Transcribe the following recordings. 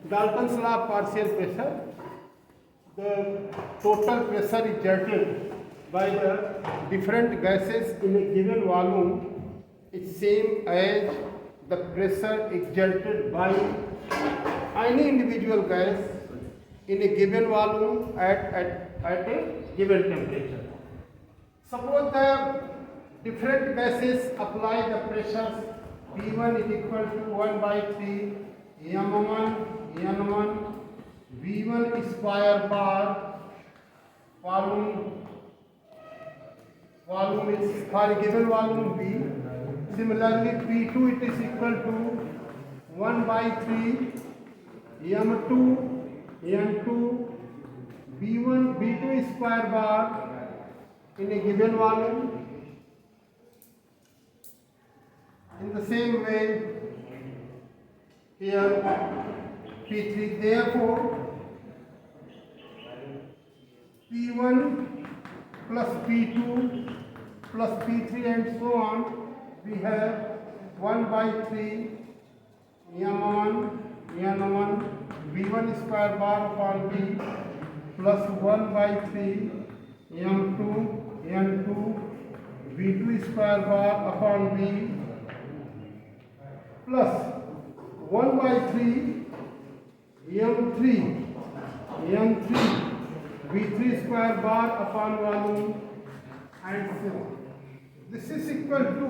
Dalton's law of partial pressure. The total pressure exerted by the different gases in a given volume is same as the pressure exerted by any individual gas in a given volume at a given temperature. Suppose the different gases apply the pressures P1 is equal to 1 by 3 M1 N1 V1 square bar volume is for a given volume V. Similarly, P2 it is equal to 1 by 3 M2 N2 V1 V2 square bar in a given volume. In the same way, here P3, therefore P1 plus P2 plus P3 and so on, we have 1 by 3 M1 N1 V1 square bar upon V plus 1 by 3 M2 N2 V2 square bar upon V plus 1 by 3 M3 V3 square bar upon volume and so on. This is equal to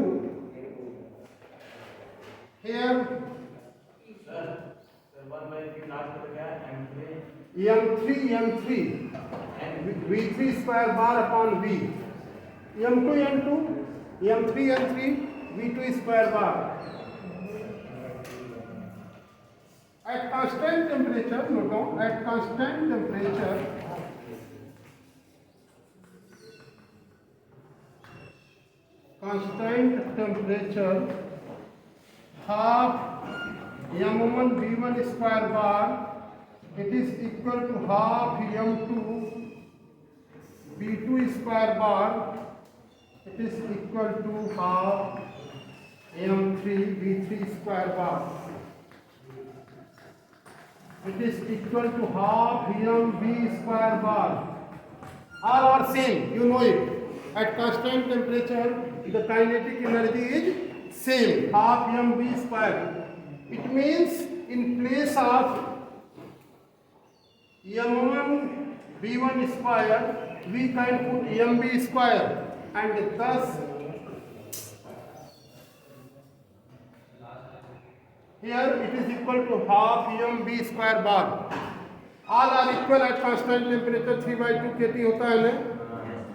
here M3 V3 square bar upon V, M2 N2 M3 N3 V2 square bar. At constant temperature, note down, at constant temperature, half M1 V1 square bar, it is equal to half M2 V2 square bar, it is equal to half M3 V3 square bar. It is equal to half mv square bar. All are same, you know it. At constant temperature, the kinetic energy is same, half mv square. It means in place of m1 v1 square, we can put mv square, and thus here it is equal to half mv square bar. All are equal at constant temperature, 3 by 2 kT होता है ना.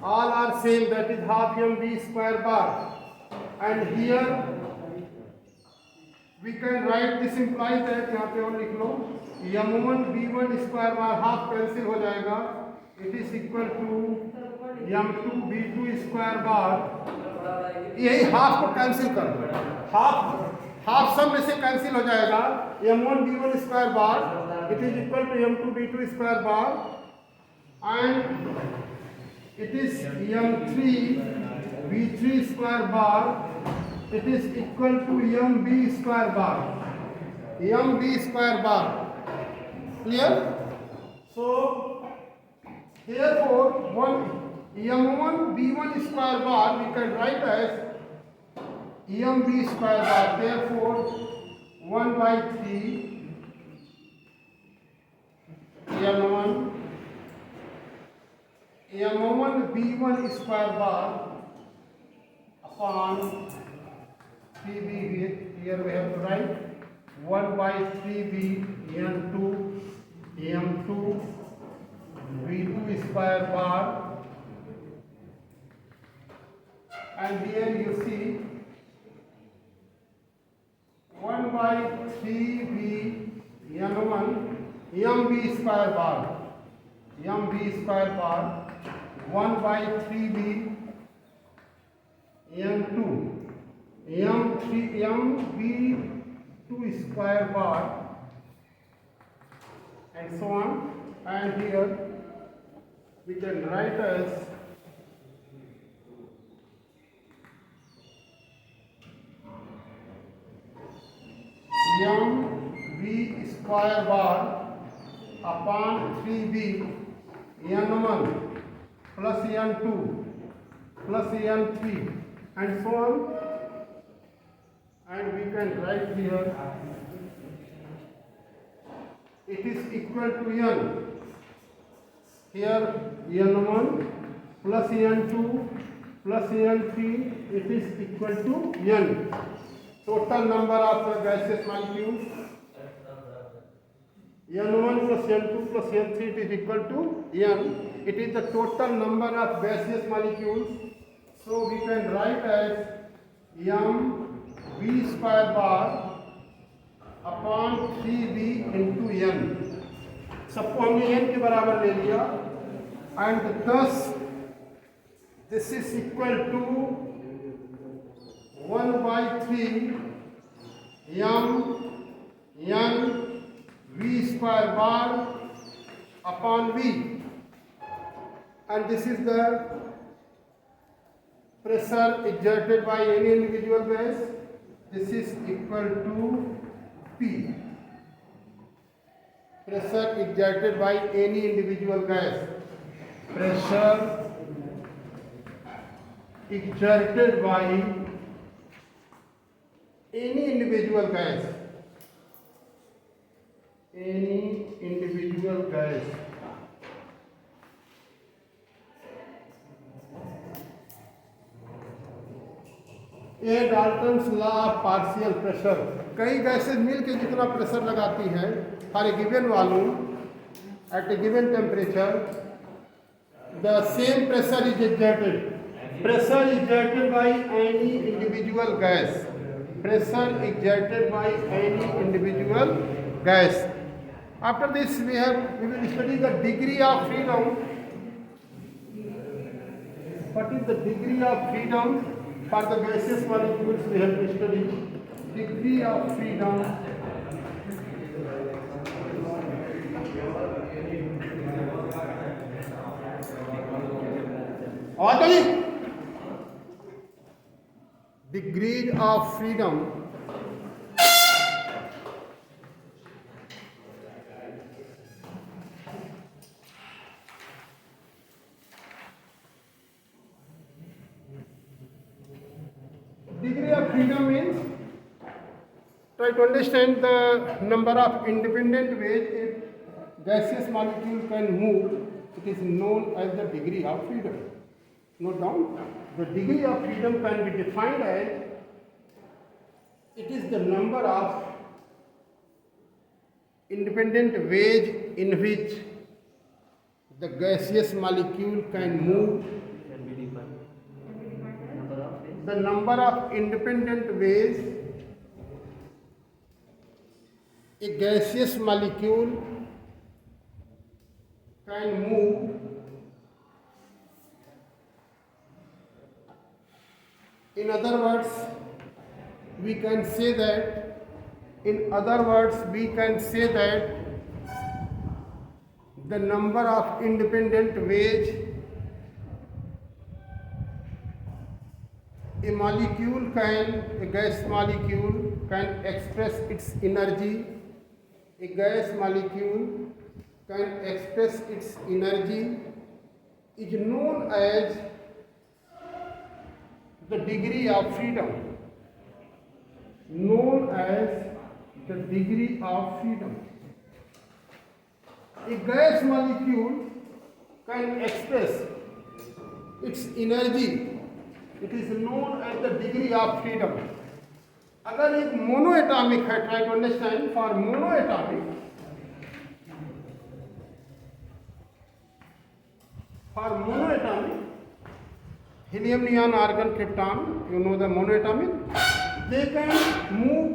All are same, that is half mv square bar. And here we can write, this implies that, यहाँ पे और लिख लो, m1 v1 square bar half cancel हो जाएगा. It is equal to m2 v2 square bar. यही half को cancel कर दो, हाफ सब में से कैंसिल हो जाएगा. m1 v1 square bar it is equal to m2 v2 square bar, and it is m3 v3 square bar, it is equal to mv square bar, mv square bar. Clear? So therefore m1 v1 square bar we can write as mv square bar. Therefore 1 by 3 m1 v1 square bar upon 3v. Here we have to write 1 by 3v n2 m2 v2 square bar, and here you see 1 by 3v n1 mv square bar, 1 by 3v n2 mv2 square bar, and so on. And here we can write as mv square bar upon 3b n1 plus n2 plus n3 and so on, and we can write here it is equal to n. Here n1 plus n2 plus n3, it is equal to n. Total number of gaseous molecules n1 plus n2 plus n3, it is equal to n. It is the total number of gaseous molecules. So we can write as m v square bar upon 3b into n. सबको हमने n के बराबर ले लिया, and thus this is equal to 1 by 3 m n v square bar upon v, and this is the pressure exerted by any individual gas. This is equal to P, pressure exerted by any individual gas. Pressure exerted by any individual gas. Any individual gas. ये Dalton's law of partial pressure. कई gases मिलके जितना pressure लगाती हैं for a given volume at A given temperature, the same pressure is exerted. Pressure exerted by any individual gas. Pressure exerted by any individual gas. After this, we will study the degree of freedom. What is the degree of freedom for the gaseous molecules? We have to study degree of freedom. Degree of freedom means, try to understand the number of independent ways a gaseous molecule can move. It is known as the degree of freedom. Note down, the degree of freedom can be defined as it is the number of independent ways in which the gaseous molecule can move. The number of independent ways a gaseous molecule can move in other words, we can say that the number of independent ways a gas molecule can express its energy. A gas molecule can express its energy is known as the degree of freedom. Known as the degree of freedom. A gas molecule can express its energy. It is known as the degree of freedom. अगर एक monoatomic है, try to understand, for monoatomic, helium, neon, argon, krypton, you know the monoatomic, they can move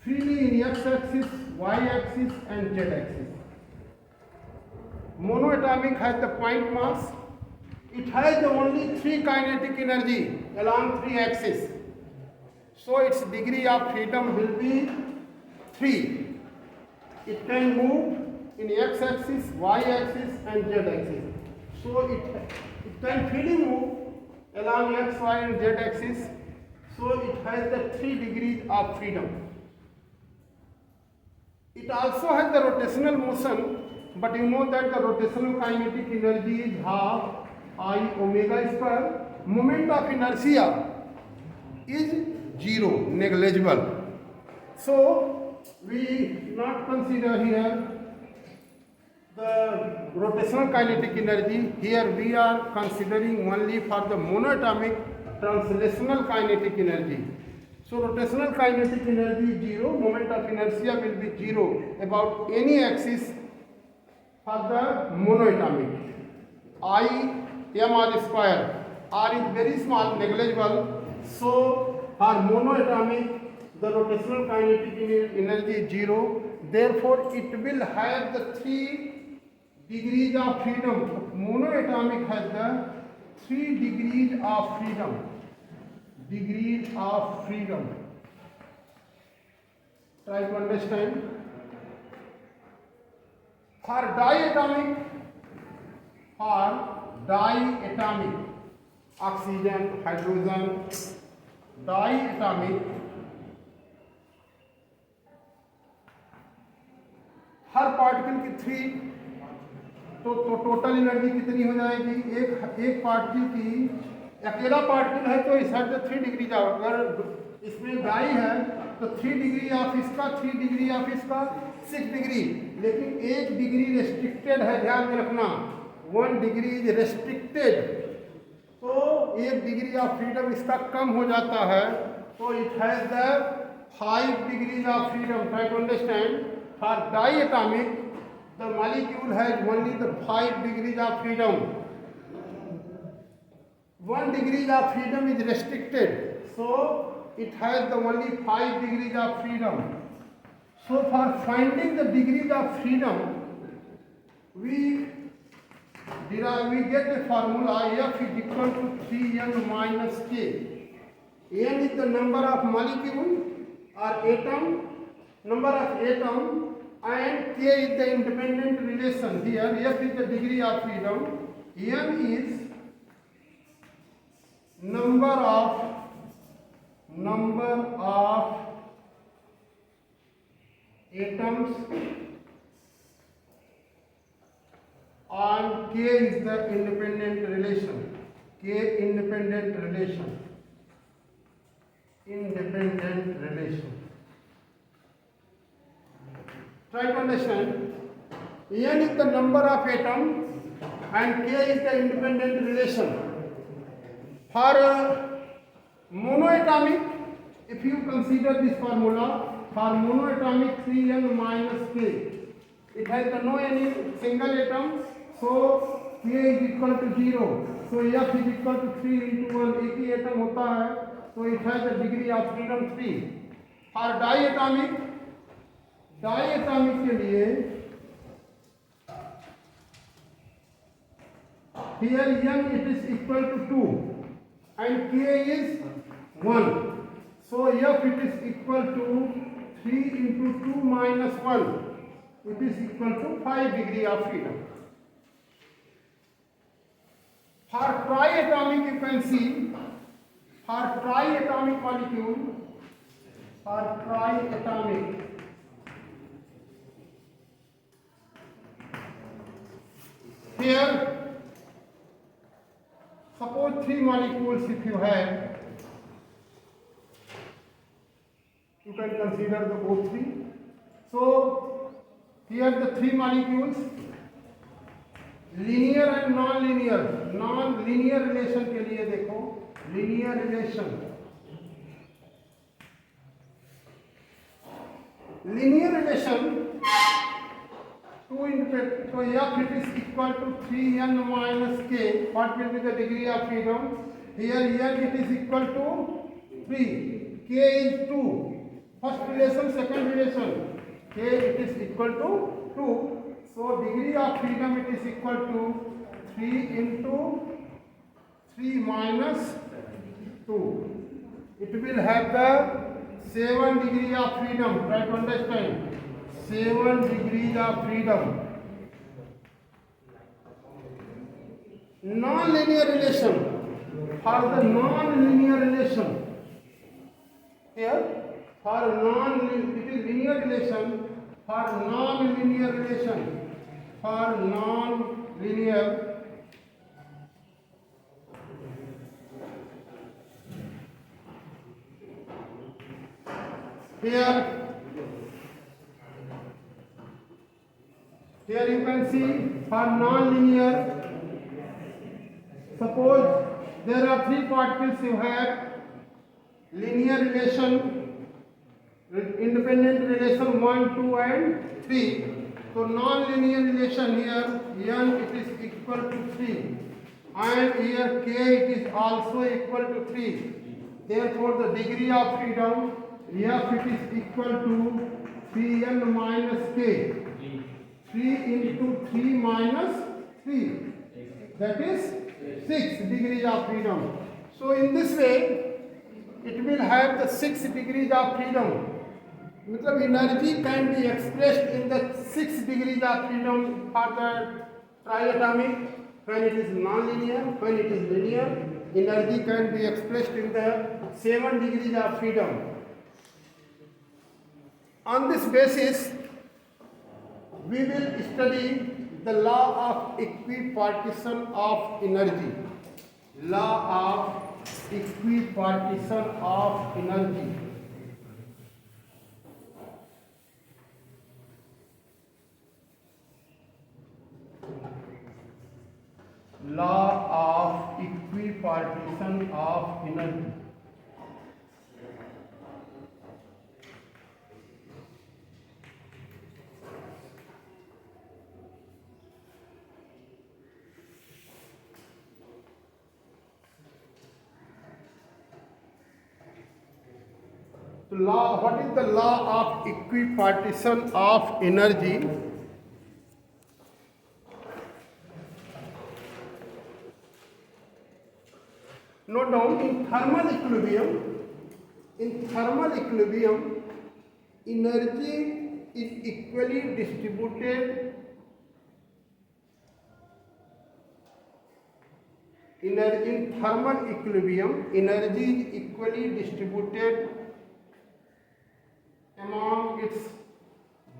freely in x-axis, y-axis and z-axis. Monoatomic has the point mass. It has only 3 kinetic energy along 3 axes. So its degree of freedom will be 3. It can move in x-axis, y-axis and z-axis. So it can freely move along x, y and z-axis. So it has the 3 degrees of freedom. It also has the rotational motion, but you know that the rotational kinetic energy is half I omega square. Moment of inertia is zero, negligible. So we not consider here the rotational kinetic energy. Here we are considering only for the monoatomic translational kinetic energy. So rotational kinetic energy is zero, moment of inertia will be zero about any axis for the monoatomic. I mr square, r is very small, negligible. So for monoatomic the rotational kinetic energy is zero. Therefore it will have the 3 degrees of freedom. Monoatomic has the 3 degrees of freedom. Degrees of freedom. Try to understand. For diatomic, oxygen, hydrogen, diatomic, her particle की 3, तो total energy कितनी हो जाएगी? एक particle की, अकेला particle है तो इस हद 3 डिग्री जाओ, अगर इसमें डाई है तो 3 डिग्री ऑफ इसका, 3 डिग्री ऑफ इसका, 6 डिग्री, लेकिन 1 डिग्री रेस्ट्रिक्टेड है, ध्यान में रखना, 1 डिग्री इज रेस्ट्रिक्टेड, तो 1 डिग्री ऑफ फ्रीडम इसका कम हो जाता है, तो it has the 5 degrees of freedom. Try to understand. For diatomic, the molecule has only the 5 degrees of freedom. 1 degree of freedom is restricted, so it has the only 5 degrees of freedom. So for finding the degrees of freedom, we get a formula F is equal to 3n minus k. N is the number of molecule or atom, number of atom, and k is the independent relation. Here F is the degree of freedom, n is number of atoms, and k is the independent relation. K independent relation. Try to understand. N is the number of atoms and k is the independent relation. For monoatomic, if you consider this formula, for monoatomic 3n minus k, it has no any single atom, so k is equal to 0. So F is equal to 3 into 1. एक ही atom होता है, so it has a degree of freedom 3. For diatomic के लिए here n it is equal to 2 and k is 1, so F it is equal to 3 into 2 minus 1, it is equal to 5 degree of freedom. For triatomic you can see, for triatomic molecule, for triatomic, here suppose 3 molecules if you have, you can consider the both 3. So here the 3 molecules, linear and non-linear. Non-linear relation के लिए देखो, linear relation. Linear relation, 2 into, so F it is equal to 3n minus k. What will be the degree of freedom? Here n it is equal to 3, k is 2. First relation, second relation, k it is equal to 2. So degree of freedom it is equal to 3 into 3 minus 2. It will have the 7 degree of freedom. Try to understand. 7 degrees of freedom. Non-linear relation. For the non-linear relation, here for it is linear relation. for non-linear relation, for non-linear here you can see for non-linear, suppose there are three particles you have linear relation, independent relation 1, 2 and 3. So non-linear relation here n it is equal to 3 and here k it is also equal to 3. Therefore the degree of freedom f it is equal to 3n minus k. 3 into 3 minus 3, that is 6 degrees of freedom. So in this way it will have the 6 degrees of freedom. मतलब energy can be expressed in the 6 degrees of freedom for the triatomic. When it is non-linear, when it is linear, energy can be expressed in the 7 degrees of freedom. On this basis, we will study the law of equipartition of energy. Law of equipartition of energy. Law of equipartition of energy. What is the law of equipartition of energy? Note down, in thermal equilibrium, energy is equally distributed. In thermal equilibrium, energy is equally distributed among its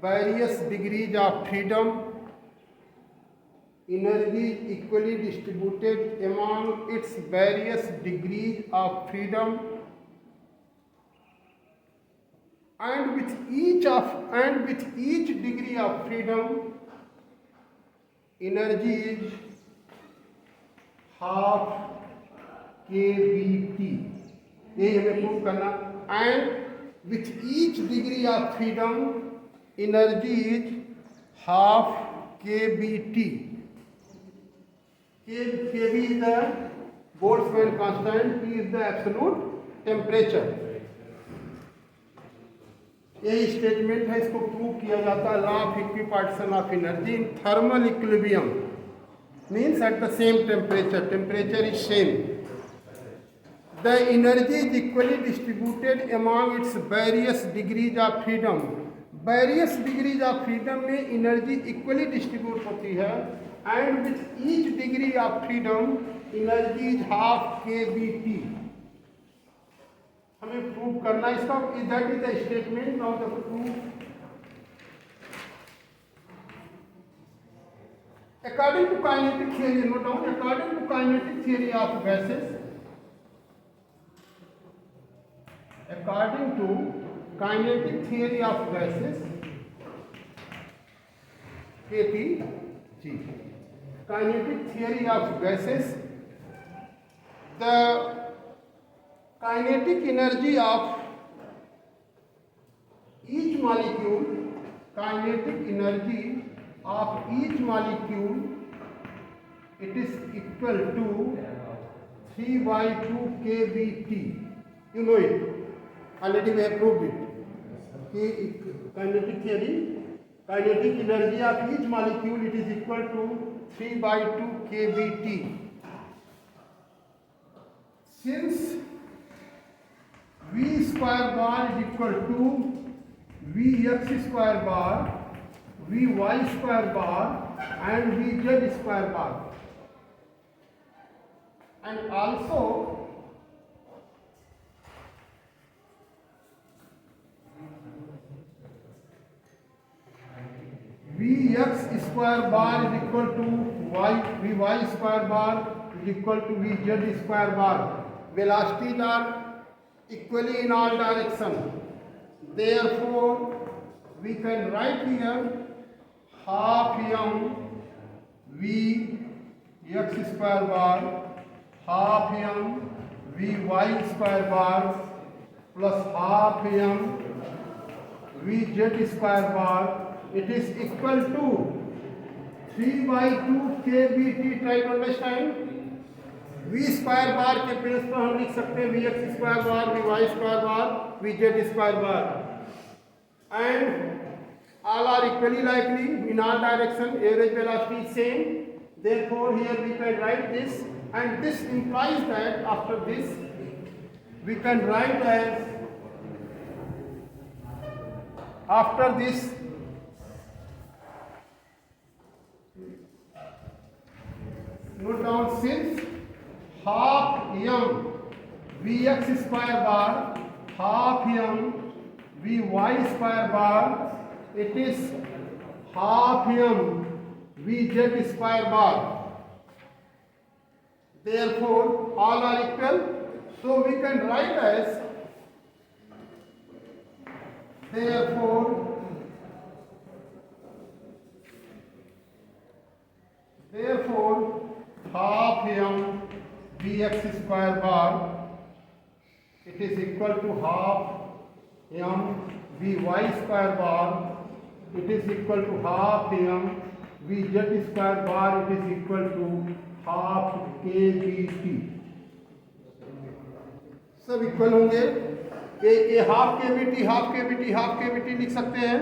various degrees of freedom. Energy is equally distributed among its various degrees of freedom, and with each degree of freedom, energy is half kBT. ये हमें prove करना. And with each degree of freedom, energy is half kBT. kB is the Boltzmann constant, T is the absolute temperature. यही statement है, इसको prove किया जाता है law of equipartition of energy in thermal equilibrium. Means at the same temperature is same. The energy is equally distributed among its various degrees of freedom. Various degrees of freedom में energy equally distribute होती है, and with each degree of freedom, energy is half kBT. हमें prove करना इसका. That is the statement of the proof. According to kinetic theory, note down, according to kinetic theory of gases, according to kinetic theory of gases, KTG, kinetic theory of gases, the kinetic energy of each molecule, it is equal to 3/2 kBT. You know it. Already we have proved it. Kinetic theory, kinetic energy of each molecule, it is equal to 3/2 kBT. Since V square bar is equal to Vx square bar, Vy square bar and Vz square bar, and also Vx square bar is equal to Vy square bar is equal to Vz square bar. Velocities are equally in all directions. Therefore, we can write here half m v x square bar half m v y square bar plus half m v z square bar. It is equal to 3 by 2 kBt. Try to understand. v square bar के base पर हम लिख सकते हैं vx square bar, vy square bar, vz square bar, and all are equally likely in all direction. Average velocity is same. Therefore, here we can write this, and this implies that after this we can write as after this note down since half m vx square bar half m vy square bar, it is half m vz square bar. Therefore, all are equal. So we can write as therefore half m vx square bar, it is equal to half m vy square bar, it is equal to half m vz square bar, it is equal to half kbt. सब equal होंगे. ये half KBT लिख सकते हैं.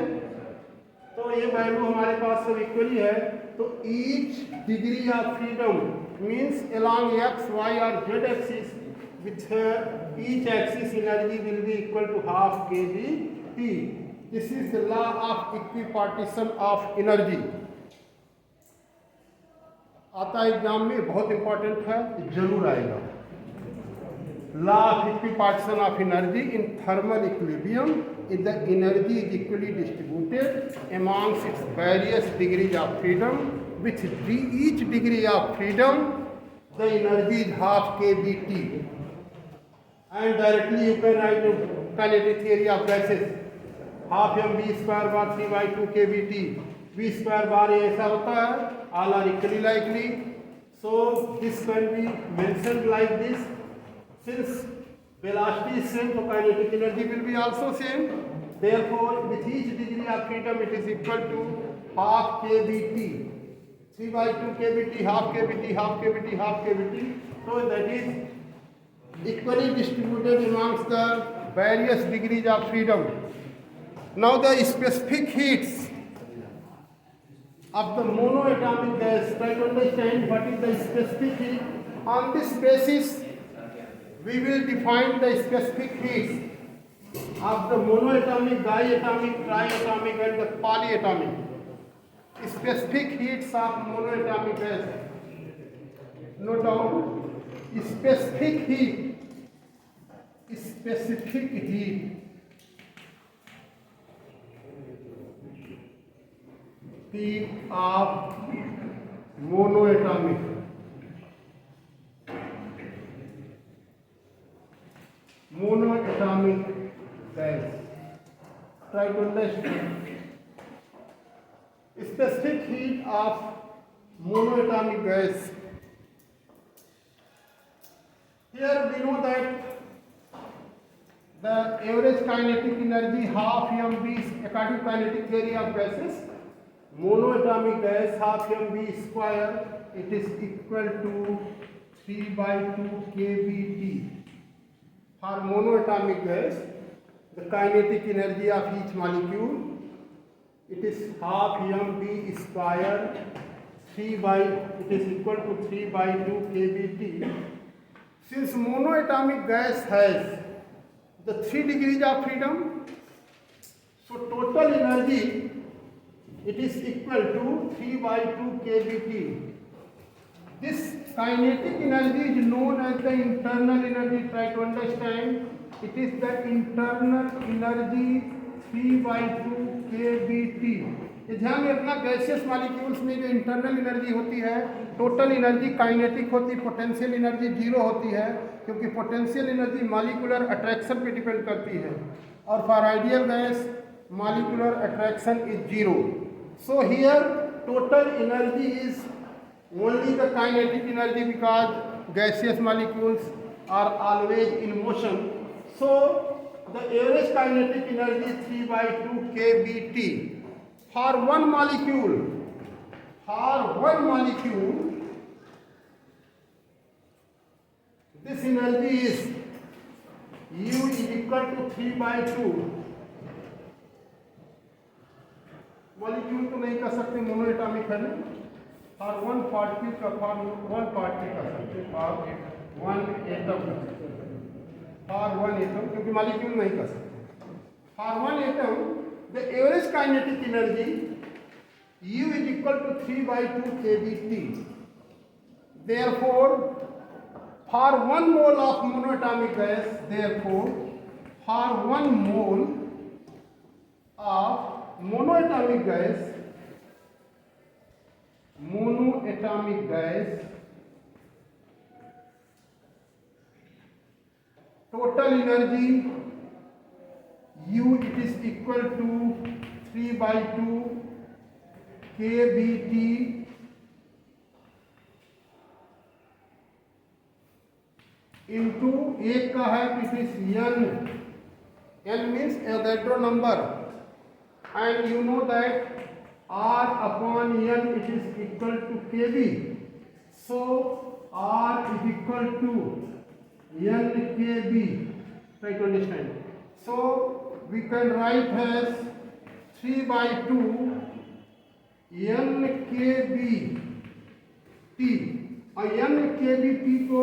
तो ये value हमारे पास सब इक्वली है. तो each degree of freedom means along x, y or z axis with each axis energy will be equal to half kBt. This is the law of equipartition of energy. आता exam में, बहुत important है, जरूर आएगा. Law of equipartition of energy in thermal equilibrium is the energy is equally distributed amongst its various degrees of freedom. With each degree of freedom, the energy is half kBt. And directly you can write the kinetic theory of gases. Half m v square bar 3 by 2 kBt. v square bar ये ऐसा होता है. All are equally likely. So this can be mentioned like this. Since velocity is same, so kinetic energy will be also same. Therefore, with each degree of freedom, it is equal to half kBt. 3 by 2 kBt, half kBt, half kBt, half kBt. So that is equally distributed amongst the various degrees of freedom. Now the specific heats of the monoatomic gas. Try to understand what is the specific heat. On this basis, we will define the specific heats of the monoatomic, diatomic, triatomic and the polyatomic. Specific heats of monoatomic gas. Note down, specific heat of monoatomic. Monoatomic gas. Try to understand. Specific heat of monoatomic gas. Here we know that the average kinetic energy half mv according to kinetic theory of gases. Monoatomic gas half mv square, it is equal to 3 by 2 kBt. For monoatomic gas, the kinetic energy of each molecule, it is half mv square 3 by, it is equal to 3 by 2 kBt. Since monoatomic gas has the 3 degrees of freedom, so total energy, it is equal to 3 by 2 kBt. This kinetic energy is known as the internal energy. Try to understand. It is the internal energy 3 by 2 kBt. ये ध्यान में रखना, gaseous molecules में जो internal energy होती है, total energy kinetic होती है, पोटेंशियल एनर्जी जीरो होती है, क्योंकि पोटेंशियल एनर्जी मॉलिक्यूलर अट्रैक्शन पे डिपेंड करती है, और for ideal gas molecular attraction is zero. So here total energy is only the kinetic energy because gaseous molecules are always in motion. So the average kinetic energy is 3/2 kBT for one molecule. This energy is U is equal to 3/2. Molecule तो नहीं कर सकते, monoatomic है ना, और one particle का form one particle कर सकते, वन एटम, क्योंकि मॉलिक्यूल नहीं कर सकते. For one atom the average kinetic energy U is equal to 3/2 kBT. Therefore for one mole of monoatomic gas, therefore for one mole of monoatomic gas total energy U it is equal to 3/2 kBT into एक का है it is N means Avogadro number, and you know that R upon N it is equal to kB. So R is equal to N kB. Try to understand. So we can write as 3/2 N kB T, और N kB T को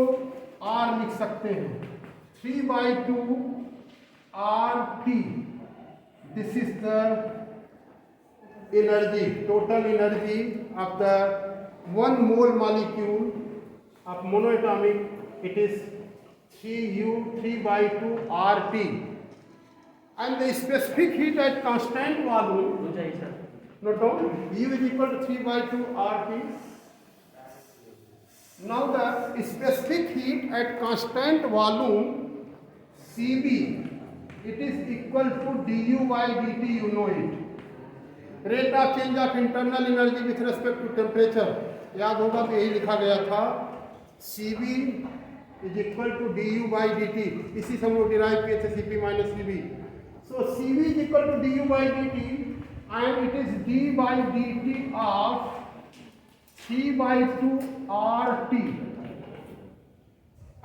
R लिख सकते हैं, 3/2 RT. This is the energy, total energy of the one mole molecule of monoatomic. It is 3U 3/2 RT, and the specific heat at constant volume. Note down, U is equal to 3/2 RT. Now the specific heat at constant volume CB, it is equal to du by dt. You know it. Rate of change of internal energy with respect to temperature, याद होगा तो यही लिखा गया था, Cb is equal to du by dt. इसी से हम लोग डिराइव किए थे Cp minus Cv. So Cv is equal to du by dt and it is d by dt of 3/2 RT,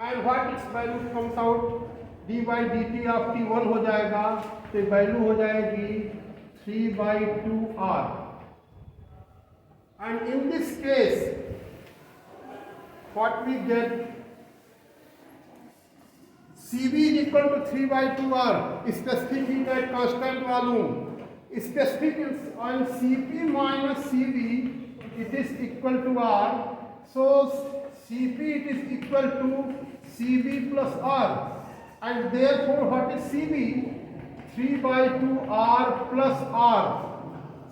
and what it's value comes out, d by dt of t 1 हो जाएगा, तो value हो जाएगी 3/2 R. And in this case what we get, Cv is equal to 3/2 R, specific heat at constant volume, specific on Cp minus Cv it is equal to R. So Cp it is equal to Cv plus R, and therefore what is Cv? 3/2 R plus R.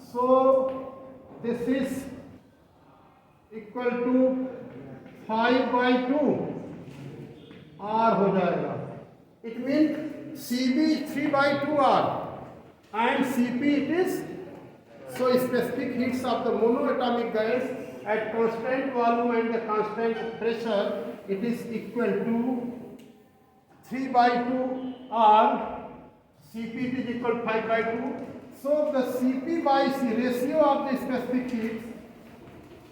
So this is equal to 5/2 R हो जाएगा. It means Cb 3/2 R and Cp it is. So specific heats of the monoatomic gas at constant volume and the constant pressure, it is equal to 3/2 R. Cp is equal to 5/2. So the Cp by C ratio of the specific heat,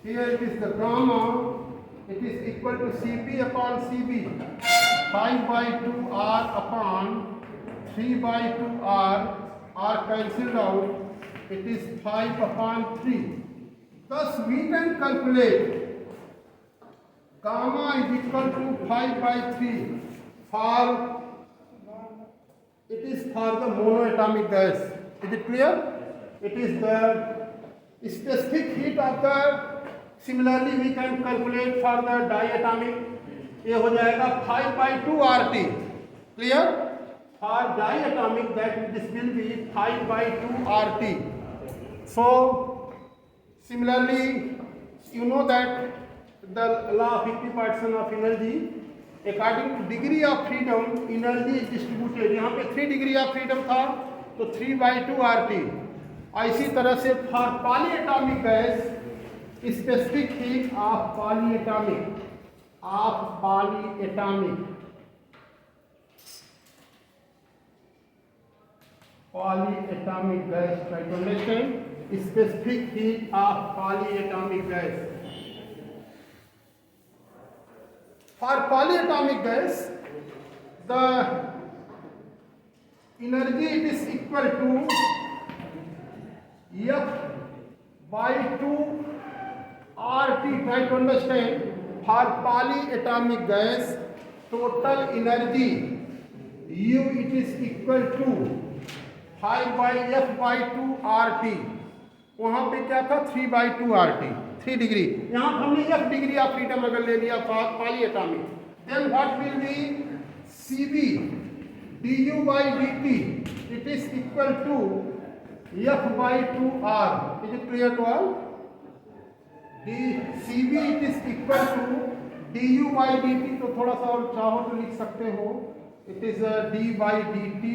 here it is the gamma, it is equal to Cp upon Cb, 5/2 R upon 3/2 R. R cancelled out, it is 5/3. Thus we can calculate gamma is equal to 5/3 for, it is for the monoatomic gas. Is it clear? It is the specific heat of the, similarly we can calculate for the diatomic, ये हो जाएगा 5/2 RT. Clear? For diatomic that this will be 5/2 RT. So similarly, you know that the law of equipartition of energy, according to degree of freedom, energy is distributed. यहाँ पे 3 degree of freedom था तो 3/2 RT। इसी तरह से for polyatomic gas specific heat of polyatomic gas, try to understand specific heat of polyatomic gas. For polyatomic gas, the energy it is equal to F/2 RT. Try to understand, for polyatomic gas, total energy U it is equal to 5/F/2 RT। वहां पे क्या था 3/2 RT, 3 degree. यहाँ हमने F degree of freedom अगर ले लिया polyatomic, then what will be CB du/dt it is equal to F/2 R। Is it clear to all? CB it is equal to du/dt, तो थोड़ा सा और चाहो तो लिख सकते हो, it is d/dt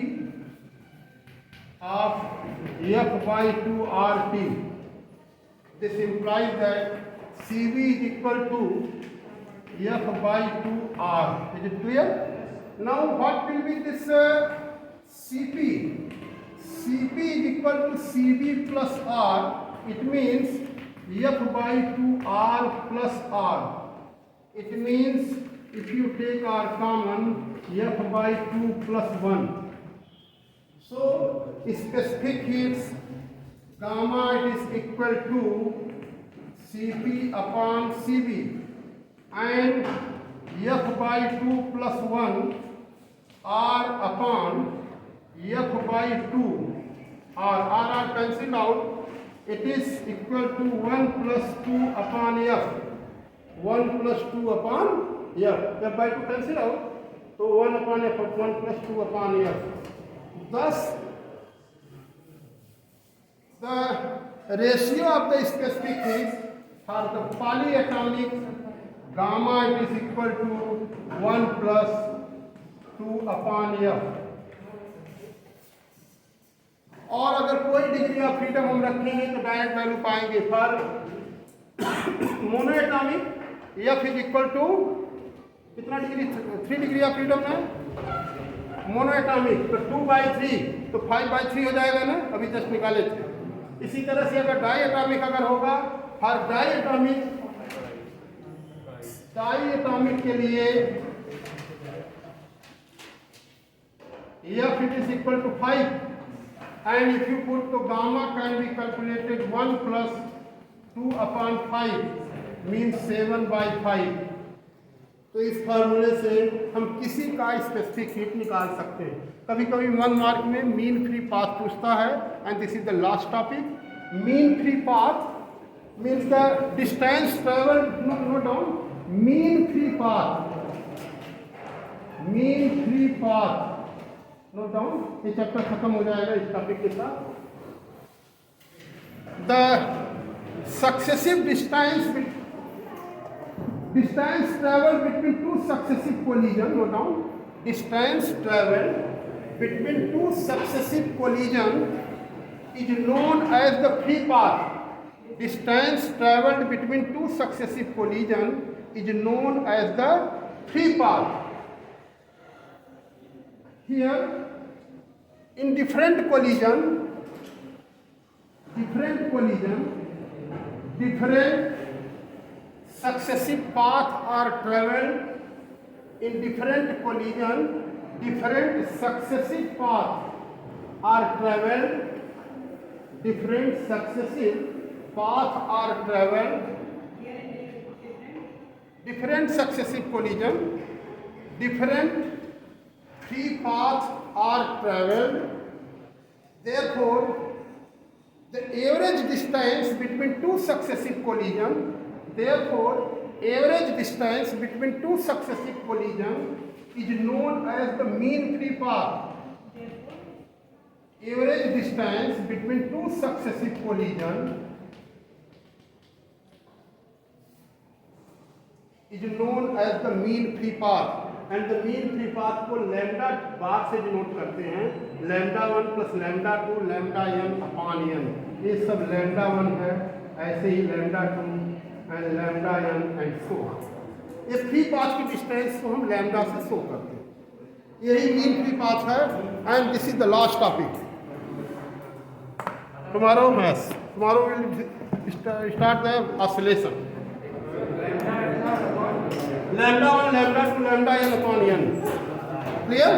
of F/2 RT. This implies that CB is equal to F/2 R. Is it clear? Now what will be this CP? CP is equal to CB plus R. It means F/2 R plus R. It means if you take R common, F/2 plus 1. So specific heats gamma it is equal to Cp upon Cv, and F/2 plus 1 R upon F/2 R are cancelled out. It is equal to 1 plus 2 upon F. 1 plus 2 upon F. F/2 cancelled out, so 1 upon F, 1 plus 2 upon F. Thus, the ratio of the specific heat for the polyatomic gamma it is equal to 1 plus 2 upon F. और अगर कोई degree of freedom हम रखेंगे तो direct value पाएंगे। For monoatomic F is equal to कितना degree, 3 degree of freedom है monoatomic, तो 2/3 तो 5/3 हो जाएगा ना, अभी जस्ट निकाले थे। इसी तरह से अगर डाईएटॉमिक अगर होगा, हर डाईएटॉमिक के लिए F it is equal to 5, and if you put the gamma can be calculated 1 plus 2 upon 5 means 7/5। तो इस फार्मूले से हम किसी का स्पेसिफिक हीट निकाल सकते हैं। कभी कभी 1 मार्क में मीन फ्री पाथ पूछता है, and this is the last topic. Mean free path means the distance travel, note down, mean free path note down. ये चैप्टर खत्म हो जाएगा इस टॉपिक के साथ। The successive distance traveled between two successive collision, note down, distance traveled between two successive collision is known as the free path. Distance traveled between two successive collision is known as the free path. Here in different collision different successive paths are traveled in different collision, different successive paths are traveled, different successive paths are traveled, different successive collision, different free paths are traveled. Therefore, the average distance between two successive collision, therefore average distance between two successive collision is known as the mean free path. average distance between two successive collisions is known as the mean free path, and the mean free path को lambda bar से denote करते हैं, lambda 1 plus lambda 2 lambda n upon n। ये सब lambda 1 है, ऐसे ही lambda 2 and lambda n and so on. ये फ्री पाथ की डिस्टेंस को हम लैम्डा से शो करते हैं, यही मीन फ्री पाथ है। And this is the last topic. Tomorrow will start the oscillation. Lambda 1 lambda 2 lambda n upon n। Clear?